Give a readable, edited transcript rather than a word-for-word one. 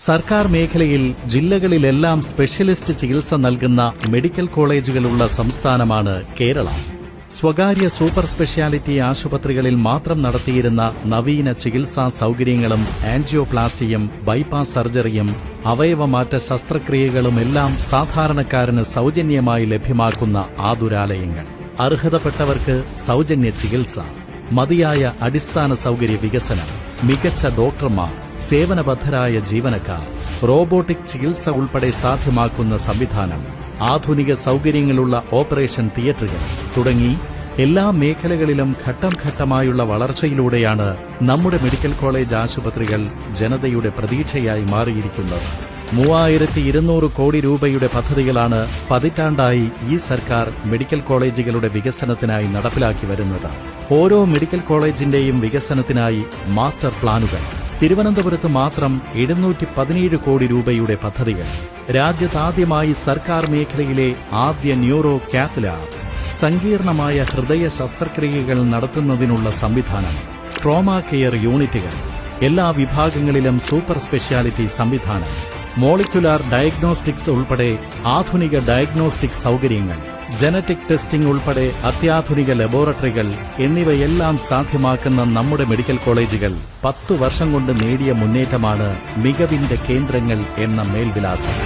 സർക്കാർ മേഖലയിൽ ജില്ലകളിലെല്ലാം സ്പെഷ്യലിസ്റ്റ് ചികിത്സ നൽകുന്ന മെഡിക്കൽ കോളേജുകളുള്ള സംസ്ഥാനമാണ് കേരളം. സ്വകാര്യ സൂപ്പർ സ്പെഷ്യാലിറ്റി ആശുപത്രികളിൽ മാത്രം നടത്തിയിരുന്ന നവീന ചികിത്സാ സൌകര്യങ്ങളും ആൻജിയോപ്ലാസ്റ്റിയും ബൈപ്പാസ് സർജറിയും അവയവമാറ്റ ശസ്ത്രക്രിയകളുമെല്ലാം സാധാരണക്കാരന് സൌജന്യമായി ലഭ്യമാക്കുന്ന ആതുരാലയങ്ങൾ, അർഹതപ്പെട്ടവർക്ക് സൌജന്യ ചികിത്സ, മതിയായ അടിസ്ഥാന സൌകര്യ വികസനം, മികച്ച ഡോക്ടർമാർ, സേവനബദ്ധരായ ജീവനക്കാർ, റോബോട്ടിക് ചികിത്സ ഉൾപ്പെടെ സാധ്യമാക്കുന്ന സംവിധാനം, ആധുനിക സൌകര്യങ്ങളുള്ള ഓപ്പറേഷൻ തിയേറ്ററുകൾ തുടങ്ങി എല്ലാ മേഖലകളിലും ഘട്ടം ഘട്ടമായുള്ള വളർച്ചയിലൂടെയാണ് നമ്മുടെ മെഡിക്കൽ കോളേജ് ആശുപത്രികൾ ജനതയുടെ പ്രതീക്ഷയായി മാറിയിരിക്കുന്നത്. 3200 കോടി രൂപയുടെ പദ്ധതികളാണ് പതിറ്റാണ്ടായി ഈ സർക്കാർ മെഡിക്കൽ കോളേജുകളുടെ വികസനത്തിനായി നടപ്പിലാക്കി വരുന്നത്. ഓരോ മെഡിക്കൽ കോളേജിന്റെയും വികസനത്തിനായി മാസ്റ്റർ പ്ലാനുകൾ. തിരുവനന്തപുരത്ത് മാത്രം 717 കോടി രൂപയുടെ പദ്ധതികൾ. രാജ്യത്താദ്യമായി സർക്കാർ മേഖലയിലെ ആദ്യ ന്യൂറോ കാത്ത് ലാബ്, സങ്കീർണമായ ഹൃദയ ശസ്ത്രക്രിയകൾ നടത്തുന്നതിനുള്ള സംവിധാനം, ട്രോമാ കെയർ യൂണിറ്റുകൾ, എല്ലാ വിഭാഗങ്ങളിലും സൂപ്പർ സ്പെഷ്യാലിറ്റി സംവിധാനം, മോളിക്യുലാർ ഡയഗ്നോസ്റ്റിക്സ് ഉൾപ്പെടെ ആധുനിക ഡയഗ്നോസ്റ്റിക് സൌകര്യങ്ങൾ, ജനറ്റിക് ടെസ്റ്റിംഗ് ഉൾപ്പെടെ അത്യാധുനിക ലബോറട്ടറികൾ എന്നിവയെല്ലാം സാധ്യമാക്കുന്ന നമ്മുടെ മെഡിക്കൽ കോളേജുകൾ 10 വർഷം കൊണ്ട് നേടിയ മുന്നേറ്റമാണ് മികവിന്റെ കേന്ദ്രങ്ങൾ എന്ന മേൽവിലാസം.